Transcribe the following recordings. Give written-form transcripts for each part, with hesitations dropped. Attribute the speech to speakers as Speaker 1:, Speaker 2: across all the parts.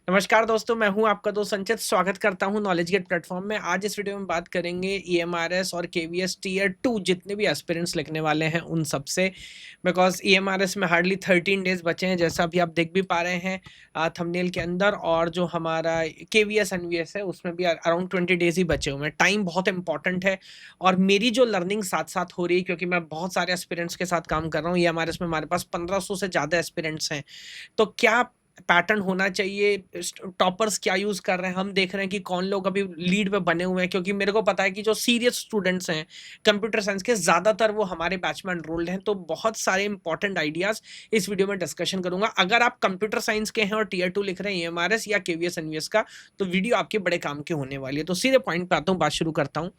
Speaker 1: नमस्कार दोस्तों, मैं हूं आपका दोस्त संचित। स्वागत करता हूं नॉलेज गेट प्लेटफॉर्म में। आज इस वीडियो में बात करेंगे ईएमआरएस और केवीएस टीयर 2 जितने भी एस्पिरेंट्स लिखने वाले हैं उन सब से। बिकॉज ईएमआरएस में हार्डली 13 डेज बचे हैं, जैसा अभी आप देख भी पा रहे हैं थंबनेल के अंदर। और जो हमारा केवीएस एनवीएस है उसमें भी अराउंड 20 डेज ही बचे हुए हैं। टाइम बहुत इंपॉर्टेंट है और मेरी जो लर्निंग साथ साथ हो रही है, क्योंकि मैं बहुत सारे एस्पिरेंट्स के साथ काम कर रहा हूँ। ईएमआरएस में हमारे पास 1500 से ज़्यादा एस्पिरेंट्स हैं। तो क्या पैटर्न होना चाहिए, टॉपर्स क्या यूज कर रहे हैं, हम देख रहे हैं कि कौन लोग अभी लीड पे बने हुए हैं। क्योंकि मेरे को पता है कि जो सीरियस स्टूडेंट्स हैं कंप्यूटर साइंस के, ज्यादातर वो हमारे बैच में एनरोल्ड हैं। तो बहुत सारे इंपॉर्टेंट आइडियाज इस वीडियो में डिस्कशन करूंगा। अगर आप कंप्यूटर साइंस के हैं और टीयर 2 लिख रहे हैं ईएमआरएस या केवीएस एनवीएस का, तो वीडियो आपके बड़े काम की होने वाली है। तो सीधे पॉइंट पे आता हूँ, बात शुरू करता हूँ।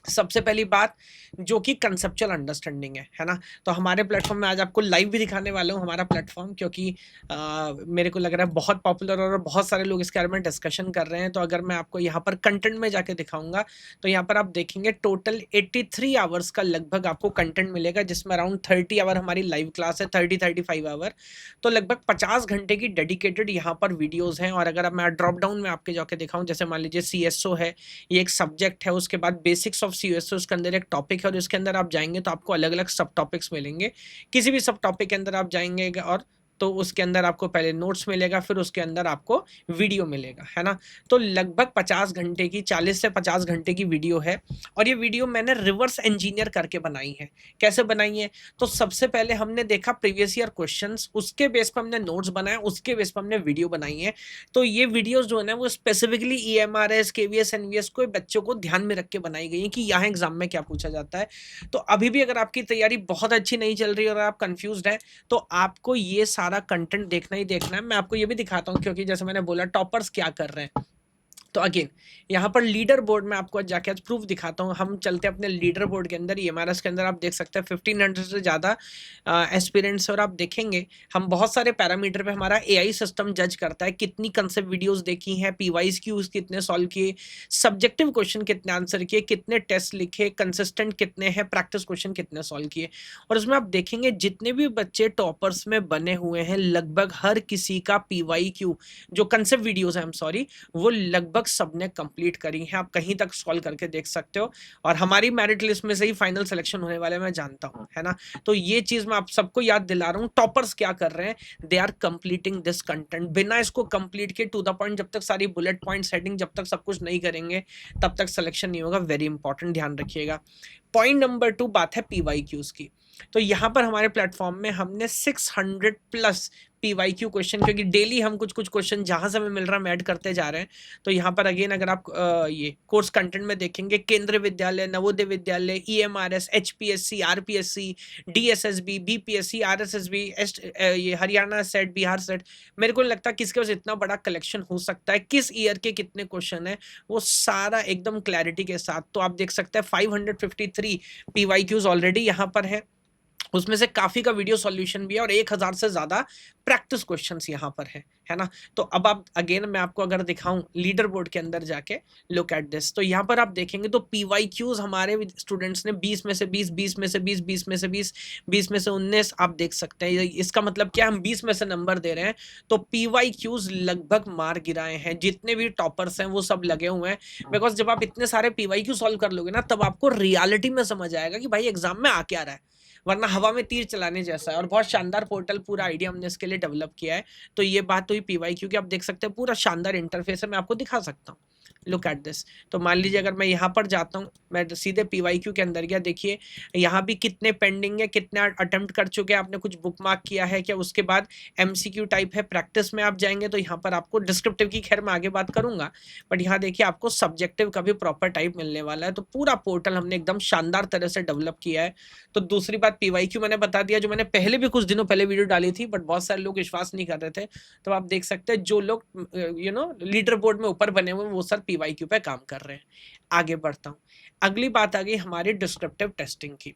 Speaker 1: सबसे पहली बात जो कि कंसेप्चुअल अंडरस्टैंडिंग है ना। तो हमारे प्लेटफॉर्म में आज आपको लाइव भी दिखाने वाला हूँ हमारा प्लेटफॉर्म, क्योंकि मेरे को लग रहा है बहुत पॉपुलर और बहुत सारे लोग इसके बारे में डिस्कशन कर रहे हैं। तो अगर मैं आपको यहाँ पर कंटेंट में जाके दिखाऊंगा तो यहाँ पर आप देखेंगे टोटल 83 आवर्स का लगभग आपको कंटेंट मिलेगा, जिसमें अराउंड 30 आवर हमारी लाइव क्लास है, 30-35 आवर। तो लगभग 50 घंटे की डेडिकेटेड यहाँ पर वीडियोज हैं। और अगर अब मैं ड्रॉप डाउन में आपके जाके दिखाऊं, जैसे मान लीजिए सीएसओ है, ये एक सब्जेक्ट है। उसके बाद बेसिक्स ऑफ सीएसओ, उसके अंदर एक टॉपिक है और इसके अंदर आप जाएंगे तो आपको अलग अलग सब टॉपिक्स मिलेंगे। किसी भी सब टॉपिक के अंदर आप जाएंगे और तो उसके अंदर आपको पहले नोट्स मिलेगा, फिर उसके अंदर आपको वीडियो मिलेगा, है ना। तो लगभग 50 घंटे की, 40 से 50 घंटे की वीडियो है। और ये वीडियो मैंने रिवर्स इंजीनियर करके बनाई है। कैसे बनाई है? तो सबसे पहले हमने देखा प्रीवियस ईयर क्वेश्चंस, उसके बेस पर हमने नोट्स बनाए, उसके बेस पर हमने वीडियो बनाई है। तो ये वीडियोस जो है ना, वो स्पेसिफिकली ईएमआरएस केवीएस एनवीएस को बच्चों को ध्यान में रख के बनाई गई है कि यहाँ एग्जाम में क्या पूछा जाता है। तो अभी भी अगर आपकी तैयारी बहुत अच्छी नहीं चल रही और आप कंफ्यूज्ड हैं, तो आपको ये सारा कंटेंट देखना ही देखना है। मैं आपको ये भी दिखाता हूँ, क्योंकि जैसे मैंने बोला टॉपर्स क्या कर रहे हैं। तो अगेन यहाँ पर लीडर बोर्ड में आपको जाके आज प्रूफ दिखाता हूँ। हम चलते हैं अपने लीडर बोर्ड के अंदर। ईएमआरएस के अंदर आप देख सकते हैं 1500 से ज़्यादा एस्पिरेंट्स। और आप देखेंगे हम बहुत सारे पैरामीटर पे हमारा एआई सिस्टम जज करता है, कितनी कंसेप्ट वीडियोस देखी हैं, पीवाईज क्यूज कितने सॉल्व किए, सब्जेक्टिव क्वेश्चन कितने आंसर किए, कितने टेस्ट लिखे, कंसिस्टेंट कितने हैं, प्रैक्टिस क्वेश्चन कितने सॉल्व किए। और उसमें आप देखेंगे जितने भी बच्चे टॉपर्स में बने हुए हैं, लगभग हर किसी का पीवाई क्यू जो कंसेप्ट वीडियोज है, सॉरी, वो लगभग सबने कंप्लीट करी है। आप कहीं तक सॉल्व करके देख सकते हो। और हमारी मेरिट लिस्ट में से ही फाइनल सिलेक्शन होने वाले मैं जानता हूं, है ना। तो ये चीज मैं आप सबको याद दिला रहा हूं। टॉपर्स क्या कर रहे हैं? They are completing this content. बिना इसको कंप्लीट के टू द पॉइंट, जब तक सारी बुलेट पॉइंट सेटिंग, जब तक सब कुछ नहीं करेंगे तब तक सिलेक्शन नहीं होगा। वेरी इंपॉर्टेंट, ध्यान रखिएगा। पॉइंट नंबर 2 बात है पीवाई क्यूज की। तो यहां पर हमारे प्लेटफॉर्म में हमने 600 प्लस पीवाईक्यू क्वेश्चन, क्योंकि डेली हम कुछ कुछ क्वेश्चन जहां से हमें मिल रहा है हम ऐड करते जा रहे हैं। तो यहाँ पर अगेन अगर आप ये कोर्स कंटेंट में देखेंगे, केंद्रीय विद्यालय, Navodaya Vidyalaya, EMRS, HPSC, RPSC, DSSB, BPSC, RSSB, ये हरियाणा सेट, बिहार सेट, मेरे को नहीं लगता किसके पास इतना बड़ा कलेक्शन हो सकता है, किस ईयर के कितने क्वेश्चन है, वो सारा एकदम क्लैरिटी के साथ। तो आप देख सकते हैं 553 पीवाईक्यूज ऑलरेडी यहाँ पर है। उसमें से काफी का वीडियो सॉल्यूशन भी है और 1000 से ज्यादा प्रैक्टिस क्वेश्चंस यहाँ पर है ना। तो अब आप अगेन मैं आपको अगर दिखाऊं लीडर बोर्ड के अंदर जाके, लुक एट दिस। तो यहाँ पर आप देखेंगे तो पीवाईक्यूज हमारे स्टूडेंट्स ने 20 में से 20, 20 में से 20, 20 में से 20, 20 में से 19, आप देख सकते हैं। इसका मतलब क्या, हम 20 में से नंबर दे रहे हैं। तो पीवाईक्यूज लगभग मार गिराए हैं। जितने भी टॉपर्स हैं वो सब लगे हुए हैं। बिकॉज जब आप इतने सारे पीवाईक्यू सॉल्व कर लोगे ना, तब आपको रियलिटी में समझ आएगा कि भाई एग्जाम में आ क्या रहा है, वरना हवा में तीर चलाने जैसा है। और बहुत शानदार पोर्टल, पूरा आइडिया हमने इसके लिए डेवलप किया है। तो ये बात हुई पीवाईक्यू की। आप देख सकते हैं पूरा शानदार इंटरफेस है, मैं आपको दिखा सकता हूँ। Look at this. तो मान लीजिए अगर मैं यहाँ पर जाता हूँ, मैं सीधे पीवाईक्यू के अंदर गया, देखिए यहाँ भी कितने पेंडिंग है, कितने अटेम्प्ट कर चुके हैं, आपने कुछ बुक मार्क किया है क्या। उसके बाद एमसीक्यू टाइप है। प्रैक्टिस में आप जाएंगे तो यहाँ पर आपको डिस्क्रिप्टिव की, खैर मैं आगे बात करूंगा, बट यहाँ देखिए आपको सब्जेक्टिव का भी प्रॉपर टाइप मिलने वाला है। तो पूरा पोर्टल हमने एकदम शानदार तरह से डेवलप किया है। तो दूसरी बात पीवाईक्यू मैंने बता दिया, जो मैंने पहले भी कुछ दिनों पहले वीडियो डाली थी, बट बहुत सारे लोग विश्वास नहीं कर रहे थे। तो आप देख सकते हैं जो लोग लीडर बोर्ड में ऊपर बने हुए वो सर पीवाईक्यू पे काम कर रहे हैं। आगे बढ़ता हूँ। अगली बात आ गई हमारी डिस्क्रिप्टिव टेस्टिंग की।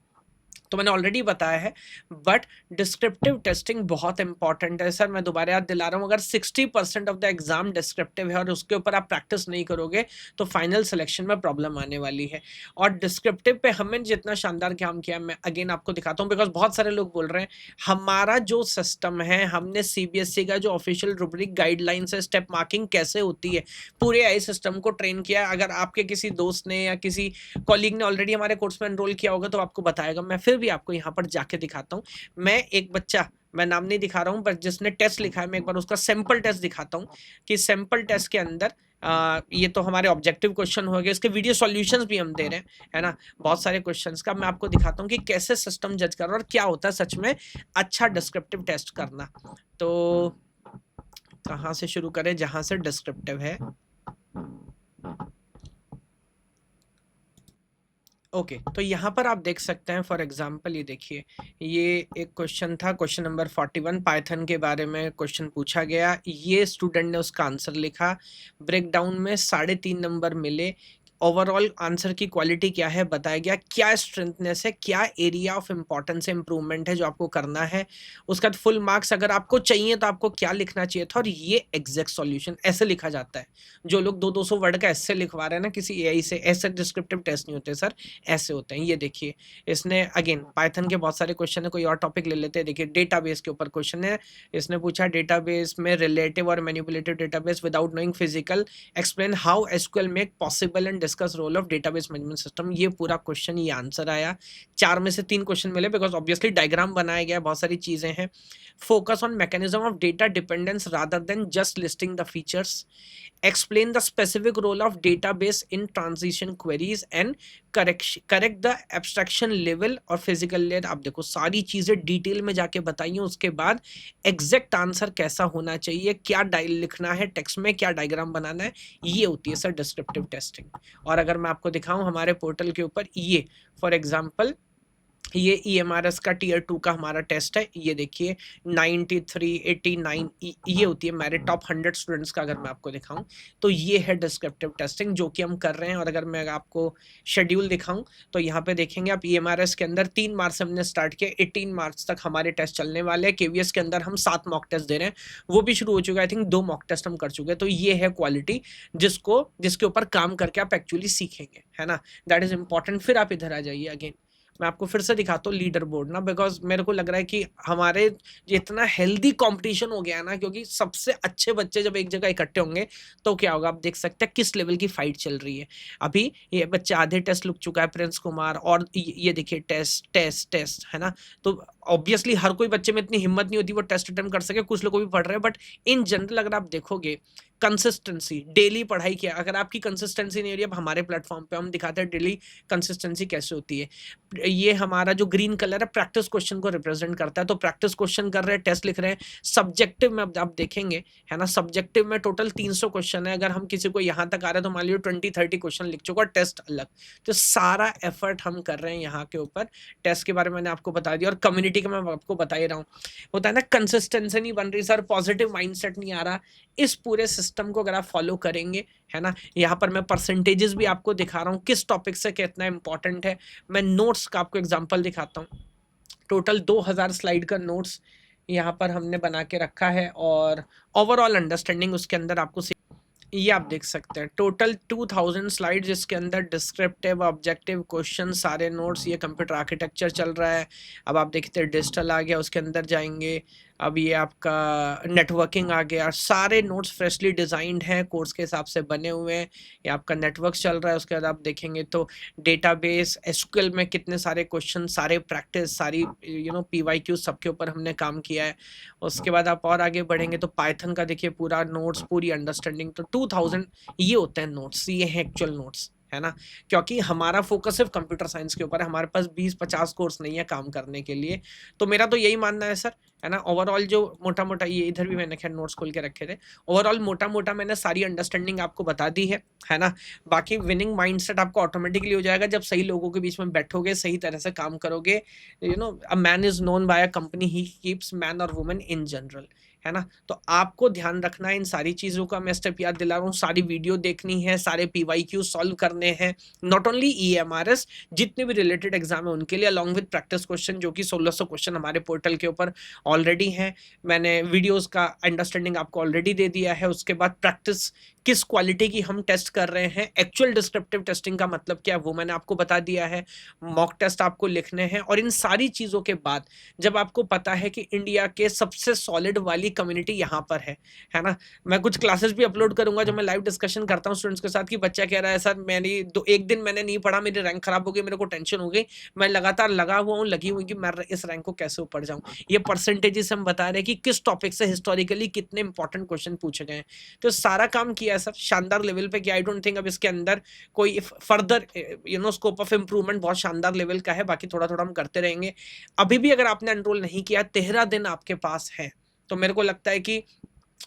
Speaker 1: तो मैंने ऑलरेडी बताया है, बट डिस्क्रिप्टिव टेस्टिंग बहुत इंपॉर्टेंट है सर। मैं दोबारा याद दिला रहा हूँ, अगर 60% ऑफ द एग्जाम डिस्क्रिप्टिव है और उसके ऊपर आप प्रैक्टिस नहीं करोगे तो फाइनल सिलेक्शन में प्रॉब्लम आने वाली है। और डिस्क्रिप्टिव पे हमने जितना शानदार काम किया, मैं अगेन आपको दिखाता हूँ, बिकॉज बहुत सारे लोग बोल रहे हैं हमारा जो सिस्टम है, हमने सीबीएसई का जो ऑफिशियल रूब्रिक गाइडलाइंस है, स्टेप मार्किंग कैसे होती है, पूरे आई सिस्टम को ट्रेन किया। अगर आपके किसी दोस्त ने या किसी कॉलीग ने ऑलरेडी हमारे कोर्स में एनरोल किया होगा तो आपको बताएगा। मैं फिर भी आपको यहाँ पर जाके दिखाता हूँ। मैं एक बच्चा, मैं नाम नहीं दिखा रहा हूँ, बट जिसने टेस्ट लिखा है, मैं एक बार उसका सैंपल टेस्ट दिखाता हूँ कि सैंपल टेस्ट के अंदर ये तो हमारे ऑब्जेक्टिव क्वेश्चन हो गए, इसके वीडियो सॉल्यूशंस भी हम दे रहे हैं, है ना, बहुत सारे क्वेश्चंस का। मैं आपको दिखाता हूँ कि कैसे सिस्टम जज कर रहा है और क्या होता है सच में अच्छा डिस्क्रिप्टिव टेस्ट करना। तो कहाँ से शुरू करें, जहां से डिस्क्रिप्टिव है। ओके तो यहाँ पर आप देख सकते हैं, फॉर एग्जांपल ये देखिए, ये एक क्वेश्चन था, क्वेश्चन नंबर 41, पाइथन के बारे में क्वेश्चन पूछा गया। ये स्टूडेंट ने उसका आंसर लिखा, ब्रेकडाउन में 3.5 नंबर मिले। ओवरऑल आंसर की क्वालिटी क्या है बताया गया, क्या स्ट्रेंथनेस है, क्या एरिया ऑफ इंपॉर्टेंस इंप्रूवमेंट है जो आपको करना है। उसका फुल मार्क्स अगर आपको चाहिए तो आपको क्या लिखना चाहिए था, और ये एग्जैक्ट सॉल्यूशन ऐसे लिखा जाता है। जो लोग 200-200 वर्ड का ऐसे लिखवा रहे हैं ना किसी एआई से, ऐसे डिस्क्रिप्टिव टेस्ट नहीं होते सर, ऐसे होते हैं। ये देखिए, इसने अगेन पाइथन के बहुत सारे क्वेश्चन है, कोई और टॉपिक ले लेते हैं। देखिए डेटाबेस के ऊपर क्वेश्चन है, इसने पूछा डेटाबेस में रिलेटिव और manipulative database without knowing physical, explain how SQL make possible and discuss role of database management system. ये पूरा क्वेश्चन, ये आंसर आया। 4 में से 3 क्वेश्चन मिले, बिकॉज ऑब्वियसली डायग्राम बनाया गया, बहुत सारी चीजें हैं। Focus on mechanism of data dependence rather than just listing the features, explain the specific role of database in transition queries and correct the abstraction level और physical layer। आप देखो सारी चीजें डिटेल में जाके बताइए। उसके बाद एग्जैक्ट आंसर कैसा होना चाहिए, क्या लिखना है टेक्स्ट में, क्या डायग्राम बनाना है, ये होती है सर डिस्क्रिप्टिव टेस्टिंग। और अगर मैं आपको दिखाऊं हमारे पोर्टल के ऊपर, ये फॉर एग्जांपल ये EMRS का टीयर 2 का हमारा टेस्ट है। ये देखिए 93, 89 ये होती है मेरे टॉप 100 स्टूडेंट्स का। अगर मैं आपको दिखाऊं तो ये है डिस्क्रिप्टिव टेस्टिंग जो कि हम कर रहे हैं। और अगर मैं आपको शेड्यूल दिखाऊं तो यहाँ पे देखेंगे आप, EMRS के अंदर 3 मार्च से हमने स्टार्ट किया, 18 मार्च तक हमारे टेस्ट चलने वाले हैं। KVS के अंदर हम 7 मॉक टेस्ट दे रहे हैं, वो भी शुरू हो चुका है। आई थिंक 2 मॉक टेस्ट हम कर चुके हैं। तो ये है क्वालिटी जिसके ऊपर काम करके आप एक्चुअली सीखेंगे, है ना, दैट इज इंपॉर्टेंट। फिर आप इधर आ जाइए, अगेन मैं आपको फिर से दिखाता हूँ लीडर बोर्ड ना, बिकॉज मेरे को लग रहा है कि हमारे इतना हेल्दी कंपटीशन हो गया है ना, क्योंकि सबसे अच्छे बच्चे जब एक जगह इकट्ठे होंगे तो क्या होगा, आप देख सकते हैं किस लेवल की फाइट चल रही है। अभी ये बच्चा आधे टेस्ट लिख चुका है, प्रिंस कुमार, और ये देखिए टेस्ट टेस्ट टेस्ट, है ना। तो ऑब्वियसली हर कोई बच्चे में इतनी हिम्मत नहीं होती वो टेस्ट अटेम्प्ट कर सके, कुछ लोग भी पढ़ रहे हैं, बट इन जनरल अगर आप देखोगे कंसिस्टेंसी, डेली पढ़ाई किया, अगर आपकी कंसिस्टेंसी नहीं हो रही है, अब हमारे प्लेटफॉर्म पे हम दिखाते हैं डेली कंसिस्टेंसी कैसे होती है। ये हमारा जो ग्रीन कलर है प्रैक्टिस क्वेश्चन को रिप्रेजेंट करता है। तो प्रैक्टिस क्वेश्चन कर रहे हैं, टेस्ट लिख रहे हैं। सब्जेक्टिव में आप देखेंगे, है ना, सब्जेक्टिव में टोटल 300 क्वेश्चन है। अगर हम किसी को यहाँ तक आ रहे हैं तो मान लीजिए 20-30 क्वेश्चन लिख चुका, टेस्ट अलग। तो सारा एफर्ट हम कर रहे हैं यहाँ के ऊपर। टेस्ट के बारे में मैंने आपको बता दिया, और कम्युनिटी का मैं आपको बता ही रहा हूँ। होता है ना, कंसिस्टेंसी नहीं बन रही सर, पॉजिटिव माइंडसेट नहीं आ रहा। इस पूरे सिस्टम को अगर आप फॉलो करेंगे, है ना, यहाँ पर मैं परसेंटेजेस भी आपको दिखा रहा हूँ किस टॉपिक से कितना इंपॉर्टेंट है। मैं नोट्स का आपको एग्जांपल दिखाता हूँ। टोटल 2000 स्लाइड का नोट्स यहाँ पर हमने बना के रखा है, और ओवरऑल अंडरस्टैंडिंग उसके अंदर आपको ये आप देख सकते हैं टोटल 2000 स्लाइड, जिसके अंदर डिस्क्रिप्टिव, ऑब्जेक्टिव क्वेश्चन, सारे नोट्स। ये कंप्यूटर आर्किटेक्चर चल रहा है। अब आप देखते हैं डिजिटल आ गया, उसके अंदर जाएंगे, अब ये आपका नेटवर्किंग आ गया। सारे नोट्स फ्रेशली डिजाइंड हैं, कोर्स के हिसाब से बने हुए हैं। ये आपका नेटवर्क चल रहा है। उसके बाद आप देखेंगे तो डेटाबेस, एसक्यूएल में कितने सारे क्वेश्चन, सारे प्रैक्टिस, सारी PYQ, सबके ऊपर हमने काम किया है। उसके बाद आप और आगे बढ़ेंगे तो पाइथन का देखिए पूरा नोट्स, पूरी अंडरस्टैंडिंग। तो 2000 ये होते हैं नोट्स, ये हैं एक्चुअल नोट्स, है ना। क्योंकि हमारा फोकस सिर्फ कंप्यूटर साइंस के ऊपर है, हमारे पास 20-50 कोर्स नहीं है काम करने के लिए। तो मेरा तो यही मानना है सर, है ना। ओवरऑल जो मोटा मोटा, ये इधर भी मैंने खैर नोट्स खोल के रखे थे, ओवरऑल मोटा मोटा मैंने सारी अंडरस्टैंडिंग आपको बता दी है ना। बाकी विनिंग माइंडसेट आपको ऑटोमेटिकली हो जाएगा जब सही लोगों के बीच में बैठोगे, सही तरह से काम करोगे। A man is known by a company he keeps man और वुमेन इन जनरल। है ना? तो आपको ध्यान रखना है इन सारी चीज़ों का, मैं स्टेप याद दिला रहा हूँ, सारी वीडियो देखनी है, सारे पीवाईक्यू सॉल्व करने हैं, नॉट ओनली ईएमआरएस, जितने भी रिलेटेड एग्जाम है उनके लिए, अलॉन्ग विद प्रैक्टिस क्वेश्चन, जो कि 1600 क्वेश्चन हमारे पोर्टल के ऊपर ऑलरेडी हैं। मैंने वीडियोस का अंडरस्टैंडिंग आपको ऑलरेडी दे दिया है। उसके बाद प्रैक्टिस किस क्वालिटी की हम टेस्ट कर रहे हैं, एक्चुअल डिस्क्रिप्टिव टेस्टिंग का मतलब क्या है वो मैंने आपको बता दिया है, मॉक टेस्ट आपको लिखने हैं। और इन सारी चीज़ों के बाद जब आपको पता है कि इंडिया के सबसे सॉलिड वाली कम्युनिटी यहाँ पर है ना? मैं कुछ क्लासेस भी अपलोड करूंगा जब मैं लाइव डिस्कशन करता हूँ स्टूडेंट्स के साथ, कि बच्चा कह रहा है सर मैंने एक दिन मैंने नहीं पढ़ा, मेरी रैंक खराब हो गई, मेरे को टेंशन हो गई, मैं लगातार लगा हुआ हूँ, लगी हुई कि मैं इस रैंक को कैसे ऊपर जाऊँ। ये परसेंटेजेस हम बता रहे हैं कि किस टॉपिक से हिस्टोरिकली कितने इंपॉर्टेंट क्वेश्चन पूछे गए हैं। तो सारा काम किया है सर शानदार लेवल पे, कि आई डोंट थिंक अब इसके अंदर कोई फर्दर स्कोप ऑफ इम्प्रूवमेंट बहुत शानदार लेवल का है। बाकी थोड़ा थोड़ा हम करते रहेंगे। अभी भी अगर आपने एनरोल नहीं किया, 13 दिन आपके पास है, तो मेरे को लगता है कि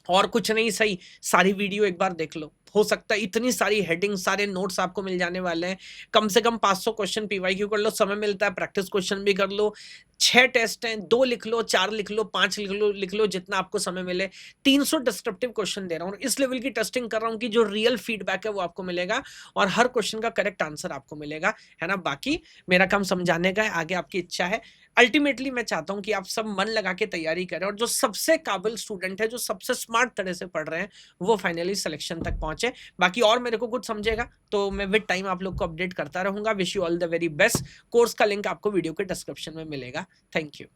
Speaker 1: और कुछ नहीं सही, सारी वीडियो एक बार देख लो। हो सकता है इतनी सारी हेडिंग, सारे नोट्स आपको मिल जाने वाले हैं। कम से कम 500 क्वेश्चन पीवाईक्यू कर लो, समय मिलता है प्रैक्टिस क्वेश्चन भी कर लो। 6 टेस्ट हैं, 2 लिख लो, 4 लिख लो, 5 लिख लो, जितना आपको समय मिले। 300 डिस्क्रिप्टिव क्वेश्चन दे रहा हूँ, इस लेवल की टेस्टिंग कर रहा हूँ कि जो रियल फीडबैक है वो आपको मिलेगा और हर क्वेश्चन का करेक्ट आंसर आपको मिलेगा, है ना? बाकी मेरा काम समझाने का है, आगे आपकी इच्छा है। अल्टीमेटली मैं चाहता हूँ कि आप सब मन लगा के तैयारी करें और जो सबसे काबिल स्टूडेंट है, जो सबसे स्मार्ट तरह से पढ़ रहे हैं, वो फाइनली सिलेक्शन तक पहुंचे। बाकी और मेरे को कुछ समझेगा तो मैं विद टाइम आप लोग को अपडेट करता रहूंगा। Wish you all the very best. Course का लिंक आपको वीडियो के डिस्क्रिप्शन में मिलेगा। Thank you.